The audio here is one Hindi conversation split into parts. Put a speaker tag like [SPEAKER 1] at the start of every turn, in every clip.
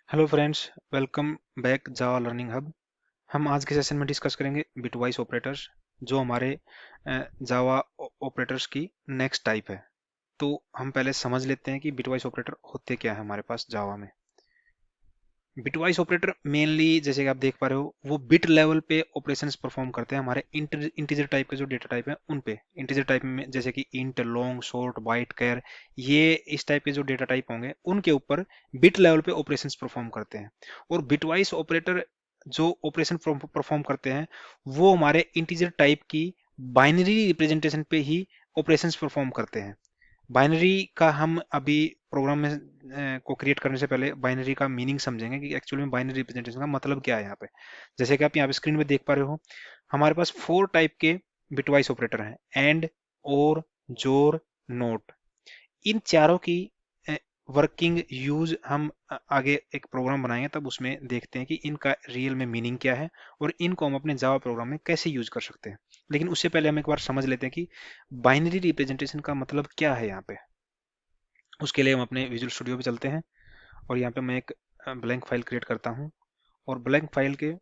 [SPEAKER 1] हेलो फ्रेंड्स, वेलकम बैक जावा लर्निंग हब। हम आज के सेशन में डिस्कस करेंगे बिटवाइस ऑपरेटर्स, जो हमारे जावा ऑपरेटर्स की नेक्स्ट टाइप है। तो हम पहले समझ लेते हैं कि बिटवाइस ऑपरेटर होते क्या है हमारे पास जावा में। बिटवाइस ऑपरेटर मेनली, जैसे कि आप देख पा रहे हो, वो बिट लेवल पे ऑपरेशंस परफॉर्म करते हैं हमारे इंटीजर टाइप के जो डेटा टाइप है उन पे। इंटीजर टाइप में जैसे कि इंट, लॉन्ग, शॉर्ट, बाइट, कैर, ये इस टाइप के जो डेटा टाइप होंगे उनके ऊपर बिट लेवल पे ऑपरेशंस परफॉर्म करते हैं। और बिटवाइस ऑपरेटर जो ऑपरेशन परफॉर्म करते हैं वो हमारे इंटीजर टाइप की बाइनरी रिप्रेजेंटेशन पे ही ऑपरेशंस परफॉर्म करते हैं। बाइनरी का हम अभी प्रोग्राम में को क्रिएट करने से पहले बाइनरी का मीनिंग समझेंगे कि एक्चुअली में बाइनरी रिप्रेजेंटेशन का मतलब क्या है यहाँ पे। जैसे कि आप यहाँ पे स्क्रीन में देख पा रहे हो, हमारे पास 4 टाइप के बिटवाइस ऑपरेटर हैं: एंड, और, जोर, नोट। इन चारों की वर्किंग यूज हम आगे एक प्रोग्राम बनाएंगे तब उसमें देखते हैं कि इनका रियल में मीनिंग क्या है और इनको हम अपने जावा प्रोग्राम में कैसे यूज कर सकते हैं। लेकिन उससे पहले हम एक बार समझ लेते हैं कि बाइनरी रिप्रेजेंटेशन का मतलब क्या है यहाँ पे। उसके लिए हम अपने विजुअल स्टूडियो पे चलते हैं और यहाँ पे मैं एक ब्लैंक फाइल क्रिएट करता हूँ। और ब्लैंक फाइल के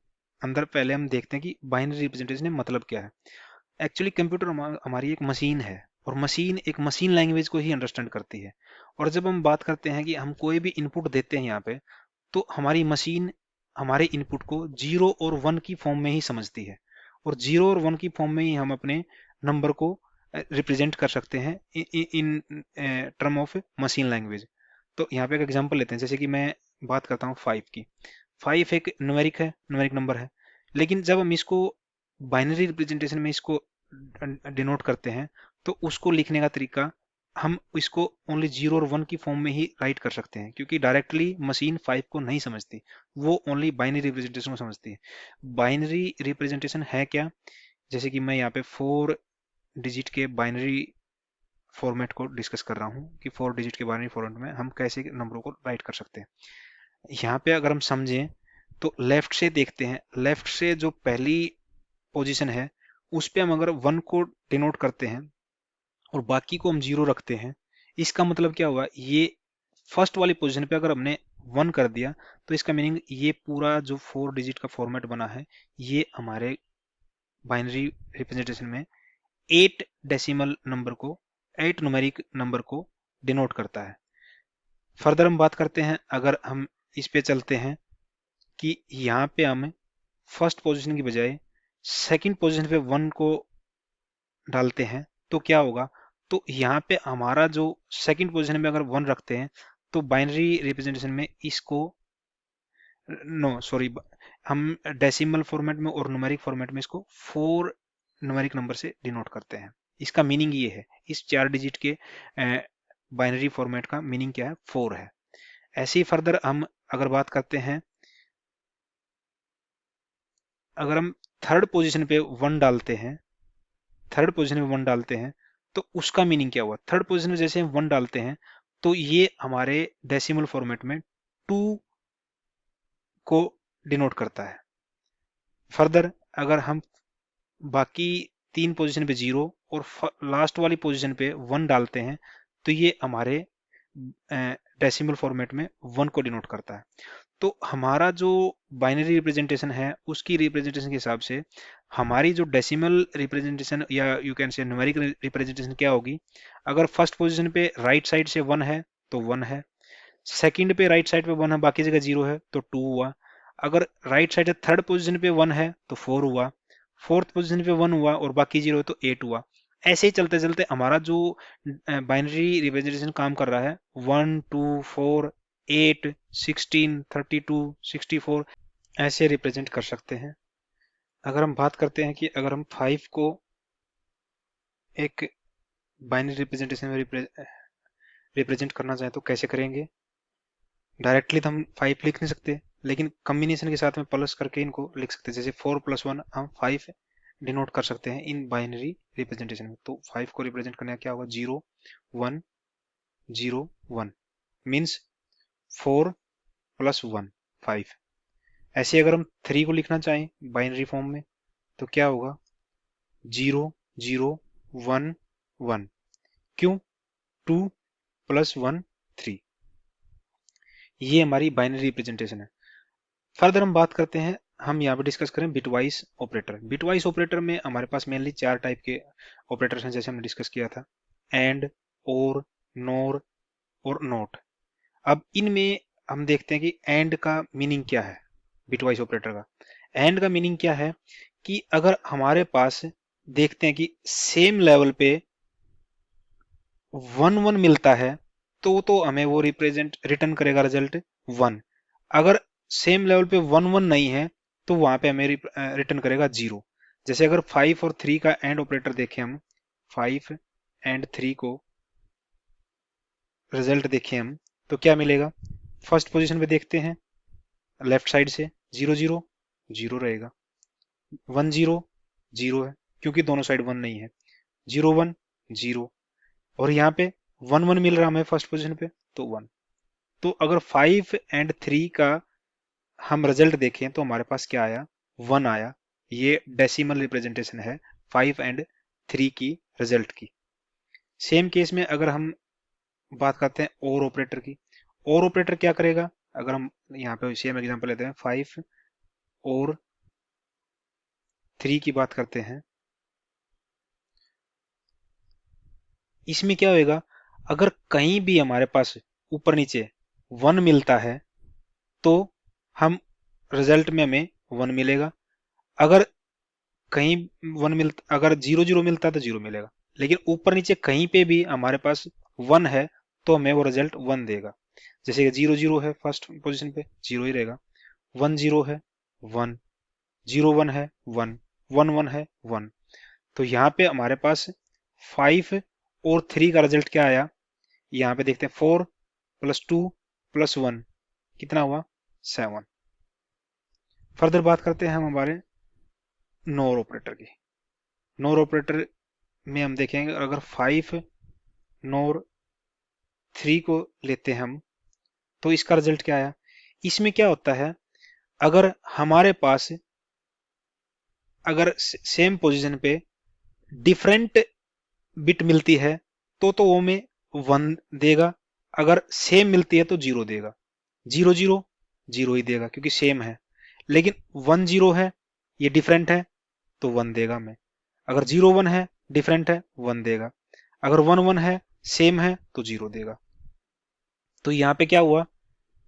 [SPEAKER 1] अंदर पहले हम देखते हैं कि बाइनरी रिप्रेजेंटेशन मतलब क्या है। एक्चुअली कंप्यूटर हमारी एक मशीन है और मशीन एक मशीन लैंग्वेज को ही अंडरस्टैंड करती है। और जब हम बात करते हैं कि हम कोई भी इनपुट देते हैं यहाँ पे, तो हमारी मशीन हमारे इनपुट को 0 और 1 की फॉर्म में ही समझती है। और 0 और 1 की फॉर्म में ही हम अपने नंबर को रिप्रेजेंट कर सकते हैं in term of machine language. तो यहाँ पे एक एग्जांपल लेते हैं, जैसे कि मैं बात करता हूँ 5 की। 5 एक न्यूमेरिक है, न्यूमेरिक नंबर है। लेकिन जब हम इसको बाइनरी रिप्रेजेंटेशन में इसको डिनोट करते हैं तो उसको लिखने का तरीका, हम इसको ओनली 0 और 1 की फॉर्म में ही राइट कर सकते हैं, क्योंकि डायरेक्टली मशीन 5 को नहीं समझती, वो ओनली बाइनरी रिप्रेजेंटेशन को समझती है। बाइनरी रिप्रेजेंटेशन है क्या? जैसे कि मैं यहाँ पे 4 डिजिट के बाइनरी फॉर्मेट को डिस्कस कर रहा हूँ कि 4 डिजिट के बाइनरी फॉर्मेट में हम कैसे नंबरों को राइट कर सकते हैं। यहाँ पे अगर हम समझें तो लेफ्ट से देखते हैं, लेफ्ट से जो पहली पोजीशन है उस पे हम अगर 1 को डिनोट करते हैं और बाकी को हम 0 रखते हैं, इसका मतलब क्या हुआ? ये फर्स्ट वाली पोजीशन पे अगर हमने 1 कर दिया तो इसका मीनिंग ये पूरा जो 4 डिजिट का फॉर्मेट बना है ये हमारे बाइनरी रिप्रेजेंटेशन में 8 डेसिमल नंबर को, 8 न्यूमेरिक नंबर को डिनोट करता है। फर्दर हम बात करते हैं, अगर हम इस पे चलते हैं कि यहाँ पे हम फर्स्ट पोजीशन की बजाय सेकंड पोजीशन पे 1 को डालते हैं तो क्या होगा? तो यहाँ पे हमारा जो सेकंड पोजीशन में अगर 1 रखते हैं तो बाइनरी रिप्रेजेंटेशन में इसको, नो सॉरी, हम डेसिमल फॉर्मेट में और न्यूमेरिक फॉर्मेट में इसको 4 न्यूमेरिक नंबर से डिनोट करते हैं। इसका मीनिंग ये है, इस 4 डिजिट के बाइनरी फॉर्मेट का मीनिंग क्या है? 4 है। ऐसे ही फर्दर हम अगर बात करते हैं, अगर हम थर्ड पोजीशन पे 1 डालते हैं, थर्ड पोजीशन में 1 डालते हैं तो उसका मीनिंग क्या हुआ? थर्ड पोजीशन में जैसे हम 1 डालते हैं तो ये हमारे डेसिमल फॉर्मेट में 2 को डिनोट करता है। फर्दर अगर हम बाकी 3 पोजीशन पे 0 और लास्ट वाली पोजीशन पे 1 डालते हैं तो ये हमारे डेसिमल फॉर्मेट में 1 को डिनोट करता है। तो हमारा जो बाइनरी रिप्रेजेंटेशन है उसकी रिप्रेजेंटेशन के हिसाब से हमारी जो डेसिमल रिप्रेजेंटेशन या you can say numeric representation क्या होगी? अगर फर्स्ट पोजीशन पे राइट साइड से 1 है तो 1 है, सेकंड पे राइट साइड पे 1 है बाकी जगह 0 है तो 2 हुआ। अगर राइट साइड से थर्ड पोजीशन पे 1 है तो 4 हुआ, फोर्थ पोजीशन पे 1 हुआ और बाकी 0 है तो 8 हुआ। ऐसे ही चलते चलते हमारा जो बाइनरी रिप्रेजेंटेशन काम कर रहा है, 1 2 4 8 16 32 64 ऐसे रिप्रेजेंट कर सकते हैं। अगर हम बात करते हैं कि अगर हम 5 को एक बाइनरी रिप्रेजेंटेशन में रिप्रेजेंट करना चाहें तो कैसे करेंगे? डायरेक्टली तो हम 5 लिख नहीं सकते, लेकिन कॉम्बिनेशन के साथ में प्लस करके इनको लिख सकते हैं। जैसे 4 + 1 हम 5 डिनोट कर सकते हैं इन बाइनरी रिप्रेजेंटेशन में। तो 5 को रिप्रेजेंट करने का क्या होगा? 0 1 0 1 मीन्स 4 + 1 5। ऐसे अगर हम 3 को लिखना चाहें बाइनरी फॉर्म में तो क्या होगा? 0 0 1 1। क्यों? 2 + 1 3। ये हमारी बाइनरी रिप्रेजेंटेशन है। फर्दर हम बात करते हैं, हम यहाँ पे डिस्कस करें बिटवाइस ऑपरेटर। बिटवाइस ऑपरेटर में हमारे पास मेनली 4 टाइप के ऑपरेटर्स हैं, जैसे हमने डिस्कस किया था, एंड, और, नोर और नोट। अब इनमें हम देखते हैं कि एंड का मीनिंग क्या है। बिटवाइस ऑपरेटर का एंड का मीनिंग क्या है कि अगर हमारे पास देखते हैं कि सेम लेवल पे 1 1 मिलता है तो हमें वो रिप्रेजेंट रिटर्न करेगा रिजल्ट 1। अगर सेम लेवल पे 1 1 नहीं है तो वहां पे हमें रिटर्न करेगा 0। जैसे अगर 5 और 3 का एंड ऑपरेटर देखें हम, 5 एंड 3 को रिजल्ट देखें हम, तो क्या मिलेगा। फर्स्ट पोजीशन पे देखते हैं, लेफ्ट साइड से 0 0 0 रहेगा, 1 0 0 है क्योंकि दोनों साइड 1 नहीं है, 0 1 0, और यहाँ पे 1 1 मिल रहा हमें फर्स्ट पोजीशन पे तो 1। तो अगर 5 एंड 3 का हम रिजल्ट देखें तो हमारे पास क्या आया, 1 आया। ये डेसिमल रिप्रेजेंटेशन है 5 एंड 3 की रिजल्ट की। सेम केस में अगर हम बात करते हैं और ऑपरेटर की, और ऑपरेटर क्या करेगा, अगर हम यहाँ पे सेम एग्जांपल लेते हैं, 5 और 3 की बात करते हैं, इसमें क्या होएगा, अगर कहीं भी हमारे पास ऊपर नीचे 1 मिलता है तो हम रिजल्ट में हमें 1 मिलेगा। अगर कहीं 1 मिलता, अगर 0 0 मिलता है तो 0 मिलेगा, लेकिन ऊपर नीचे कहीं पे भी हमारे पास 1 है तो हमें वो रिजल्ट 1 देगा। जैसे 0 0 है फर्स्ट पोजीशन पे 0 ही रहेगा, 1 0 है 1, 0 1 है 1, 1 1 है 1। तो यहाँ पे हमारे पास 5 और 3 का रिजल्ट क्या आया, यहाँ पे देखते हैं 4 प्लस 2 प्लस 1 कितना हुआ, 7। फर्दर बात करते हैं हम हमारे नोर ऑपरेटर की। नोर ऑपरेटर में हम देखेंगे अगर 5 नोर 3 को लेते हैं हम तो इसका रिजल्ट क्या आया। इसमें क्या होता है, अगर हमारे पास अगर सेम पोजीशन पे डिफरेंट बिट मिलती है तो वो में 1 देगा, अगर सेम मिलती है तो 0 देगा। 0 0 0 ही देगा क्योंकि सेम है, लेकिन 1 0 है ये डिफरेंट है तो 1 देगा हमें। अगर 0 1 है डिफरेंट है 1 देगा, अगर 1 1 है सेम है तो 0 देगा। तो यहाँ पे क्या हुआ,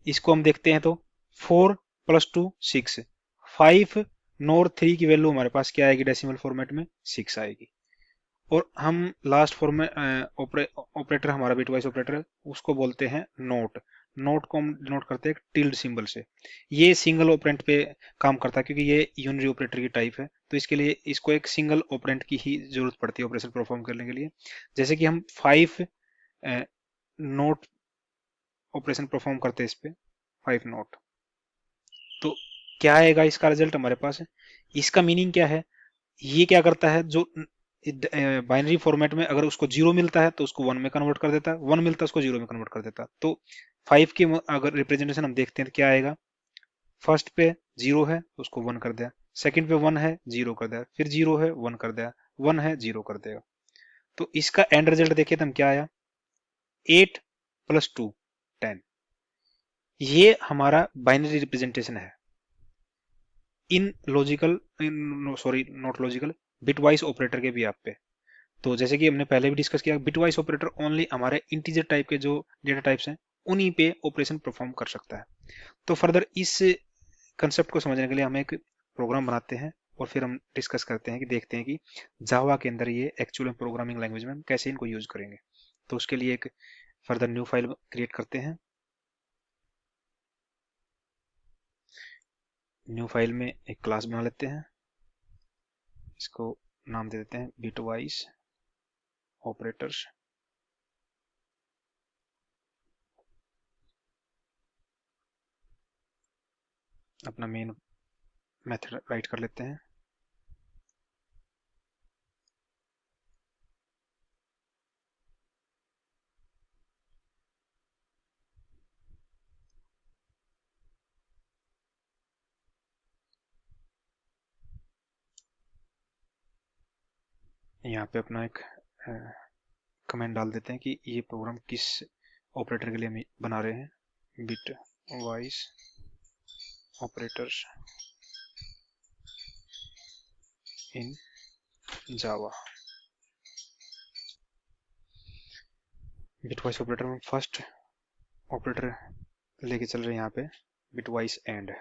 [SPEAKER 1] इसको हम देखते हैं तो 4 प्लस 2 6, 5 नोर 3 की वैल्यू हमारे पास क्या आएगी डेसिमल फॉर्मेट में, 6 आएगी। और हम लास्ट फॉर्मेट ऑपरेटर हमारा बिटवाइस ऑपरेटर है, उसको बोलते हैं नोट। नोट को हम डिनोट करते हैं टिल्ड सिंबल से। ये सिंगल ऑपरेंट पे काम करता है क्योंकि ये यूनरी ऑपरेटर की टाइप है, तो इसके लिए इसको एक सिंगल ऑपरेंट की ही जरूरत पड़ती है ऑपरेशन परफॉर्म करने के लिए। जैसे कि हम 5 नोट ऑपरेशन परफॉर्म करते हैं इस पे, 5 नोट, तो क्या आएगा इसका रिजल्ट हमारे पास है। इसका मीनिंग क्या है, ये क्या करता है, जो बाइनरी फॉर्मेट में अगर उसको 0 मिलता है तो उसको 1 में कन्वर्ट कर देता है, 1 मिलता है उसको 0 में कन्वर्ट कर देता है। तो 5 की अगर रिप्रेजेंटेशन हम देखते हैं तो क्या आएगा, फर्स्ट पे 0 है तो उसको 1 कर दिया, सेकंड पे 1 है 0 कर दिया, फिर 0 है 1 कर दिया, 1 है 0 कर देगा। तो इसका एंड रिजल्ट देखिए तो हम क्या आया, 8 प्लस 2 10। ये हमारा बाइनरी रिप्रेजेंटेशन है इन logical, sorry not logical, bitwise operator के भी आप पे। तो जैसे कि हमने पहले भी डिस्कस किया, बिटवाइज ऑपरेटर ओनली हमारे इंटीजर टाइप के जो डेटा टाइप्स हैं उन्हीं पे ऑपरेशन परफॉर्म कर सकता है। तो फर्दर इस कंसेप्ट को समझने के लिए हम एक प्रोग्राम बनाते हैं और फिर हम डिस्कस करते हैं कि देखते हैं कि जावा के अंदर ये एक्चुअल प्रोग्रामिंग लैंग्वेज में हम कैसे इनको यूज करेंगे। तो उसके लिए एक फर्दर न्यू फाइल क्रिएट करते हैं। न्यू फाइल में एक क्लास बना लेते हैं, इसको नाम दे देते हैं बिटवाइज ऑपरेटर्स। अपना मेन मेथड राइट कर लेते हैं। यहाँ पे अपना एक कमेंट डाल देते हैं कि ये प्रोग्राम किस ऑपरेटर के लिए हम बना रहे हैं, bit vice operators in Java. Bitwise operator में फर्स्ट ऑपरेटर लेके चल रहे हैं यहाँ पे बिटवाइस एंड,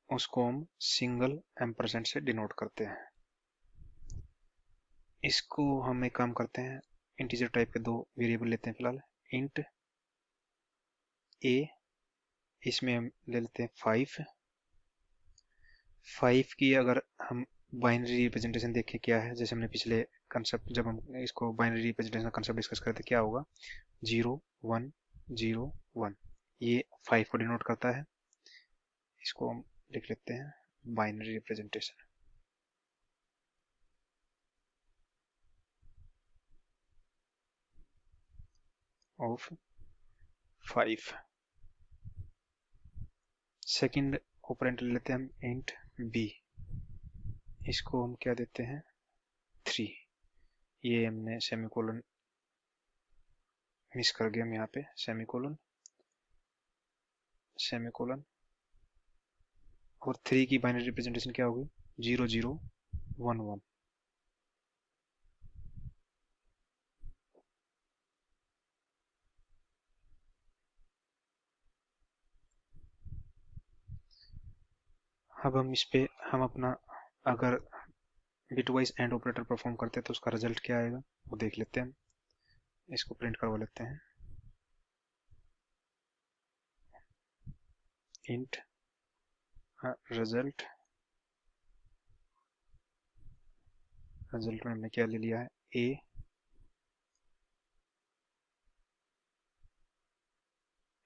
[SPEAKER 1] उसको हम सिंगल एम्परसेंड से डिनोट करते हैं। इसको हम एक काम करते हैं, इंटीजर टाइप के दो वेरिएबल लेते हैं फिलहाल, इंट ए, इसमें हम ले लेते हैं 5 की अगर हम बाइनरी रिप्रेजेंटेशन देखें क्या है, जैसे हमने पिछले कंसेप्ट जब हम इसको बाइनरी रिप्रेजेंटेशन कंसेप्ट डिस्कस करते क्या होगा, 0 1 0 1, ये 5 को डिनोट करता है। इसको हम लिख लेते हैं binary representation of 5। Second operand ले लेते हैं हम इंट बी, इसको हम क्या देते हैं 3, ये हमने सेमीकोलन मिस कर गए हम यहाँ पे, सेमीकोलन सेमीकोलन, और 3 की बाइनरी रिप्रेजेंटेशन क्या होगी 0 0 1 1। अब हम इस पे हम अपना अगर बिटवाइज एंड ऑपरेटर परफॉर्म करते हैं तो उसका रिजल्ट क्या आएगा वो देख लेते हैं। हम इसको प्रिंट करवा लेते हैं, इंट रिजल्ट, रिजल्ट में हमने क्या ले लिया है ए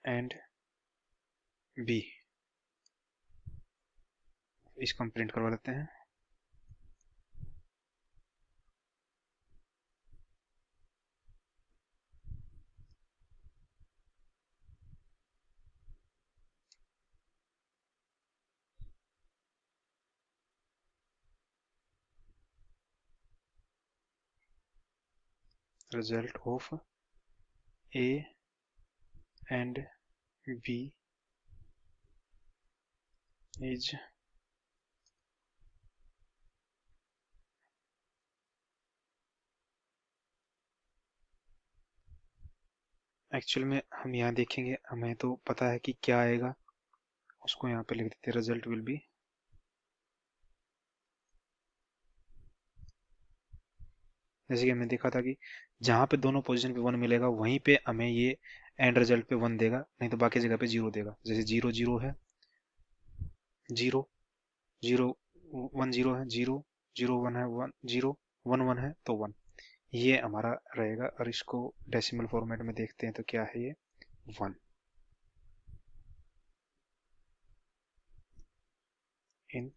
[SPEAKER 1] एंड बी, इसको हम प्रिंट करवा लेते हैं। Result of A and B is actual में हम यहाँ देखेंगे, हमें तो पता है कि क्या आएगा, उसको यहाँ पे लिख देते हैं रिजल्ट विल बी, जैसे कि हमने देखा था कि जहाँ पे दोनों पोजीशन पे 1 मिलेगा वहीं पे हमें ये एंड रिजल्ट पे 1 देगा, नहीं तो बाकी जगह पे 0 देगा। जैसे 0 0 है 0 0 1 0 है 0 0 1 है 1 0 1 1 है तो 1, ये हमारा रहेगा। और इसको डेसिमल फॉर्मेट में देखते हैं तो क्या है ये 1 इन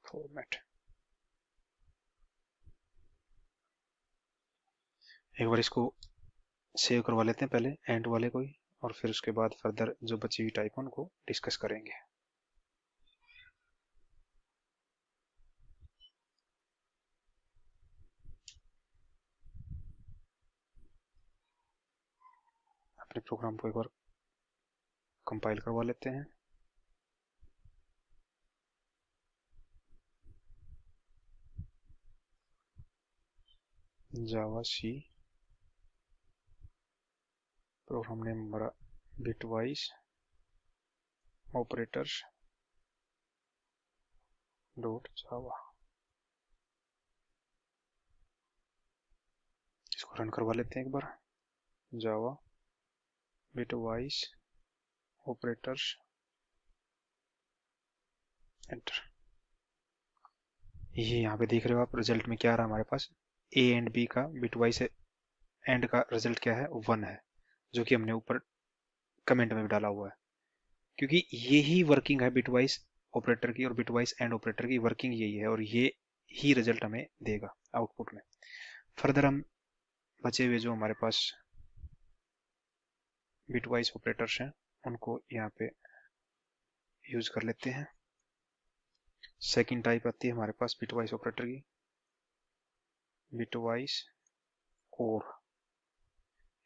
[SPEAKER 1] फॉर्मेट। एक बार इसको सेव करवा लेते हैं पहले एंड वाले को ही, और फिर उसके बाद फर्दर जो बची हुई टाइप है उनको डिस्कस करेंगे। अपने प्रोग्राम को एक बार कंपाइल करवा लेते हैं। जावा सी, प्रोग्राम नेम हमारा बिटवाइज ऑपरेटर्स डॉट जावा, इसको रन करवा लेते हैं एक बार। जावा बिटवाइज ऑपरेटर्स, एंटर। ये यहाँ पे देख रहे हो आप रिजल्ट में क्या आ रहा है हमारे पास, ए एंड बी का बिटवाइज एंड का रिजल्ट क्या है 1 है, जो कि हमने ऊपर कमेंट में भी डाला हुआ है, क्योंकि यही वर्किंग है बिटवाइज ऑपरेटर की और बिटवाइज एंड ऑपरेटर की वर्किंग यही है, और ये ही रिजल्ट हमें देगा आउटपुट में। फर्दर हम बचे हुए जो हमारे पास बिटवाइज ऑपरेटर्स हैं उनको यहाँ पे यूज कर लेते हैं। सेकंड टाइप आती है हमारे पास बिटवाइज ऑपरेटर की, बिटवाइज और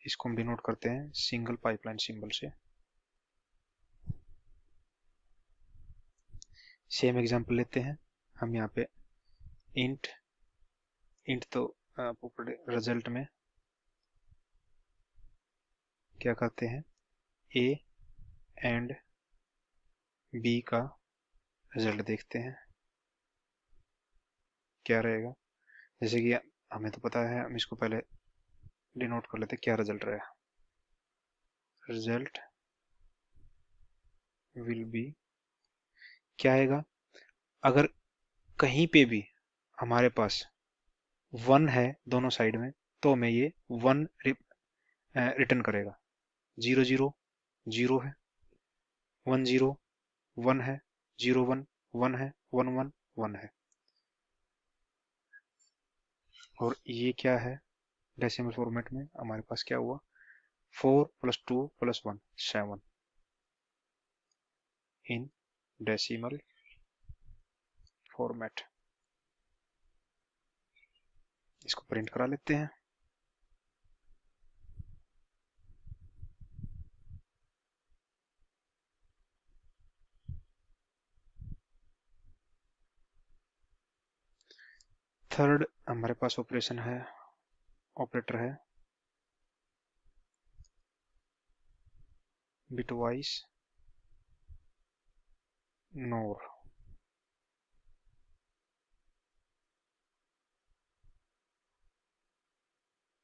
[SPEAKER 1] इसको हम डिनोट करते हैं सिंगल पाइपलाइन सिंबल से। सेम एग्जांपल लेते हैं हम यहाँ पे इंट तो रिजल्ट में क्या करते हैं, ए एंड बी का रिजल्ट देखते हैं क्या रहेगा। जैसे कि हमें तो पता है, हम इसको पहले डिनोट कर लेते हैं क्या रिजल्ट रहेगा। रिजल्ट विल बी क्या आएगा, अगर कहीं पे भी हमारे पास 1 है दोनों साइड में तो हमें ये 1 रिटर्न करेगा। 0 0 0 है, 1 0 1 है, 0 1 1 है, 1 1 1 है। और ये क्या है, डेसिमल फॉर्मेट में हमारे पास क्या हुआ, 4 + 2 + 1 7 इन डेसिमल फॉर्मेट। इसको प्रिंट करा लेते हैं। थर्ड हमारे पास ऑपरेशन है, ऑपरेटर है बिटवाइज नोर।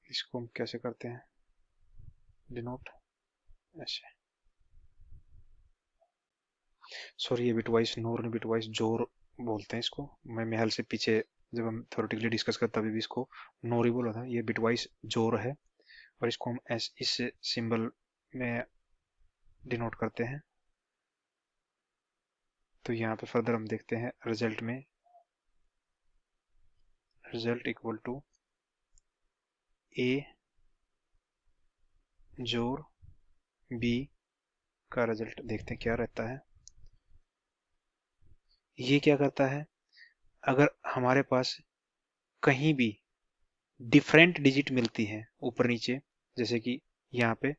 [SPEAKER 1] इसको हम कैसे करते हैं डिनोट, ऐसे। सॉरी, ये बिटवाइज नोर नहीं, बिटवाइज जोर बोलते हैं इसको। मैं महल से पीछे जब हम थ्योरेटिकली डिस्कस करते तभी भी इसको नोर ही बोला था। ये बिटवाइज जोर है और इसको हम इस सिंबल में डिनोट करते हैं। तो यहाँ पे फर्दर हम देखते हैं रिजल्ट में, रिजल्ट इक्वल टू ए जोर बी का रिजल्ट देखते हैं क्या रहता है। ये क्या करता है, अगर हमारे पास कहीं भी डिफरेंट डिजिट मिलती है ऊपर नीचे, जैसे कि यहाँ पे,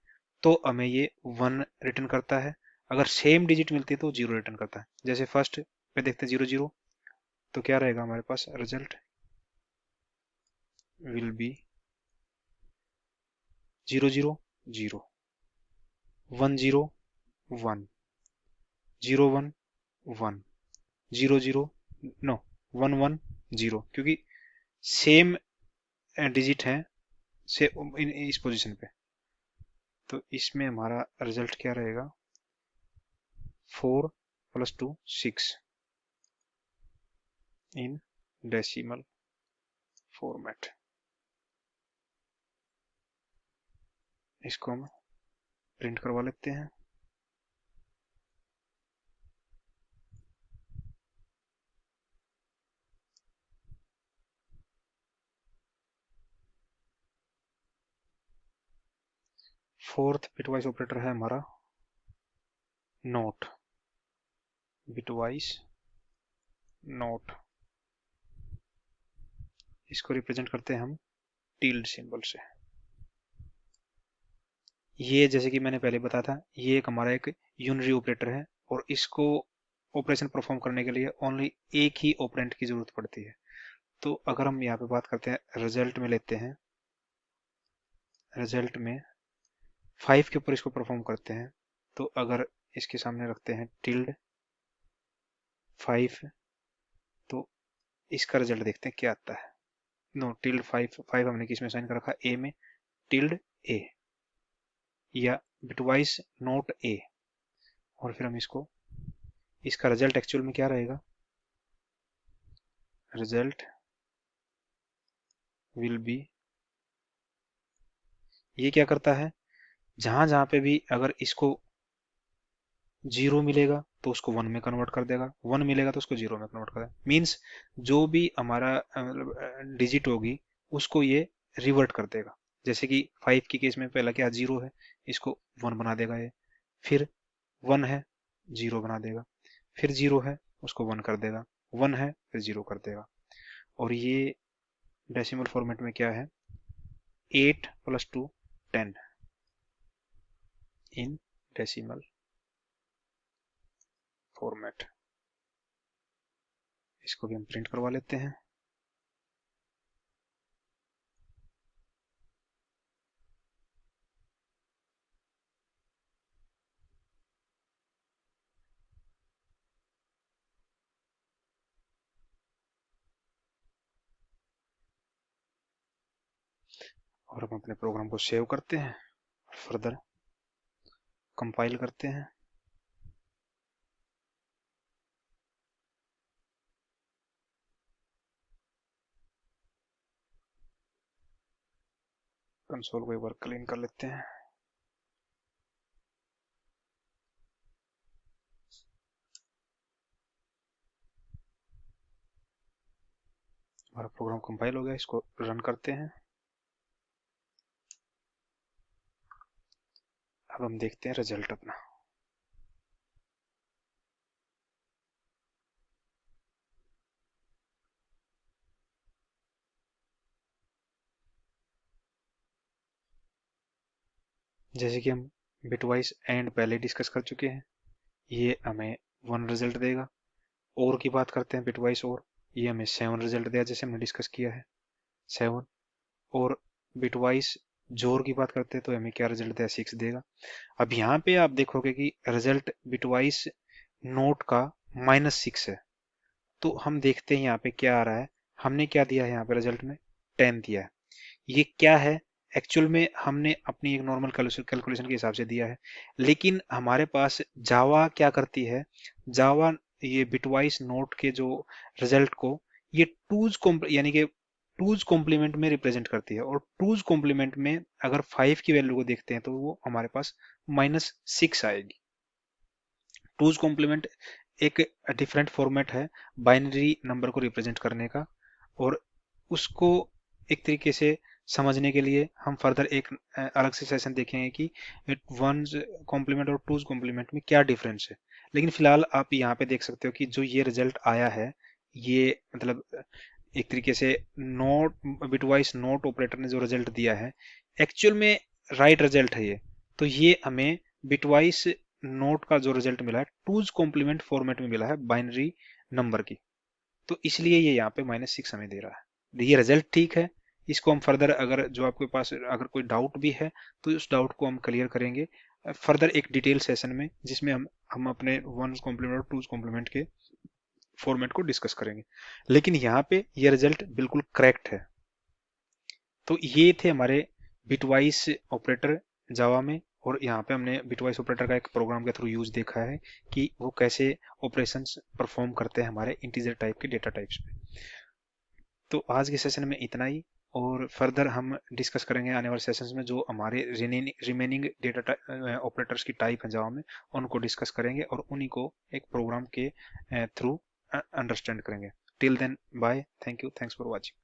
[SPEAKER 1] तो हमें ये 1 रिटर्न करता है। अगर सेम डिजिट मिलती है तो 0 रिटर्न करता है। जैसे फर्स्ट पे देखते हैं 0 0, तो क्या रहेगा हमारे पास, रिजल्ट विल बी 0 0 0 1 0 1 0 1 1 0 0 नो 1 1 0, क्योंकि सेम डिजिट है से इस पोजीशन पे। तो इसमें हमारा रिजल्ट क्या रहेगा, 4 + 2 6 इन डेसिमल फॉर्मेट। इसको हम प्रिंट करवा लेते हैं। फोर्थ बिटवाइज ऑपरेटर है हमारा नोट, बिटवाइज नोट। इसको रिप्रेजेंट करते हैं हम टिल्ड सिंबल से। ये जैसे कि मैंने पहले बताया था, ये एक हमारा एक यूनरी ऑपरेटर है और इसको ऑपरेशन परफॉर्म करने के लिए ओनली एक ही ऑपरेंड की जरूरत पड़ती है। तो अगर हम यहाँ पे बात करते हैं रिजल्ट में लेते हैं, रिजल्ट में 5 के ऊपर इसको परफॉर्म करते हैं, तो अगर इसके सामने रखते हैं टिल्ड 5, तो इसका रिजल्ट देखते हैं क्या आता है। नो, टिल्ड 5 हमने किस में साइन कर रखा, ए में, टिल्ड ए या बिटवाइज नोट ए। और फिर हम इसको, इसका रिजल्ट एक्चुअल में क्या रहेगा, रिजल्ट विल बी, ये क्या करता है, जहां जहां पे भी अगर इसको 0 मिलेगा तो उसको 1 में कन्वर्ट कर देगा, 1 मिलेगा तो उसको 0 में कन्वर्ट कर देगा। मीन्स जो भी हमारा डिजिट होगी उसको ये रिवर्ट कर देगा। जैसे कि 5 के केस में पहला क्या 0 है, इसको 1 बना देगा ये, फिर 1 है 0 बना देगा, फिर 0 है उसको 1 कर देगा, 1 है फिर 0 कर देगा। और ये डेसिमल फॉर्मेट में क्या है, 8 + 2 10 इन डेसिमल फॉर्मेट। इसको भी हम प्रिंट करवा लेते हैं। और हम अपने प्रोग्राम को सेव करते हैं, फर्दर कंपाइल करते हैं। कंसोल को एक बार क्लीन कर लेते हैं। हमारा प्रोग्राम कंपाइल हो गया, इसको रन करते हैं। अब हम देखते हैं रिजल्ट अपना। जैसे कि हम बिटवाइज एंड पहले डिस्कस कर चुके हैं, ये हमें 1 रिजल्ट देगा। और की बात करते हैं बिटवाइज और, ये हमें 7 रिजल्ट दिया जैसे हमने डिस्कस किया है, 7। और बिटवाइज जोर की बात करते हैं तो हमें क्या रिजल्ट दिया, 6 देगा। अब यहाँ पे आप देखोगे कि रिजल्ट बिटवाइज नोट का -6 है। तो हम देखते हैं यहाँ पे क्या आ रहा है। हमने क्या दिया है यहाँ पे रिजल्ट में, 10 दिया है। ये क्या है, एक्चुअल में हमने अपनी एक नॉर्मल कैलकुलेशन के हिसाब से दिया है, लेकिन हमारे पास जावा क्या करती है, जावा ये बिटवाइज नोट के जो रिजल्ट को ये टूज यानी कि टूज कॉम्प्लीमेंट में रिप्रेजेंट करती है। और टूज कॉम्प्लीमेंट में अगर 5 की वैल्यू को देखते हैं तो वो हमारे पास -6 आएगी। टूज कॉम्प्लीमेंट एक डिफरेंट फॉर्मेट है बाइनरी नंबर को रिप्रेजेंट करने का, और उसको एक तरीके से समझने के लिए हम फर्दर एक अलग से सेशन देखेंगे कि वंस कॉम्प्लीमेंट और टूज कॉम्प्लीमेंट में क्या डिफरेंस है। लेकिन फिलहाल आप यहाँ पे देख सकते हो कि जो ये रिजल्ट आया है, ये मतलब एक तरीके से नोट बिटवाइज नोट ऑपरेटर ने जो रिजल्ट दिया है, एक्चुअल में राइट रिजल्ट है ये। तो ये हमें बिटवाइज नोट का जो रिजल्ट मिला है टूज कॉम्प्लीमेंट फॉर्मेट में मिला है बाइनरी नंबर की, तो इसलिए ये यहाँ पे -6 हमें दे रहा है। ये रिजल्ट ठीक है, इसको हम फर्दर अगर जो आपके पास अगर कोई डाउट भी है तो उस डाउट को हम क्लियर करेंगे फर्दर एक डिटेल सेशन में, जिसमें हम अपने वन कॉम्प्लीमेंट और टूज कॉम्प्लीमेंट के फॉर्मेट को डिस्कस करेंगे। लेकिन यहाँ पे ये रिजल्ट बिल्कुल करेक्ट है। तो ये थे हमारे बिटवाइज ऑपरेटर जावा में, और यहाँ पे हमने बिटवाइज ऑपरेटर का एक प्रोग्राम के थ्रू यूज देखा है कि वो कैसे ऑपरेशंस परफॉर्म करते हैं हमारे इंटीजर टाइप के डेटा टाइप्स पे। तो आज के सेशन में इतना ही, और फर्दर हम डिस्कस करेंगे आने वाले सेशंस में जो हमारे रिमेनिंग डेटा ऑपरेटर्स की टाइप है जावा में, उनको डिस्कस करेंगे और उन्हीं को एक प्रोग्राम के थ्रू अंडरस्टैंड करेंगे। Till then bye, thank you, thanks for watching.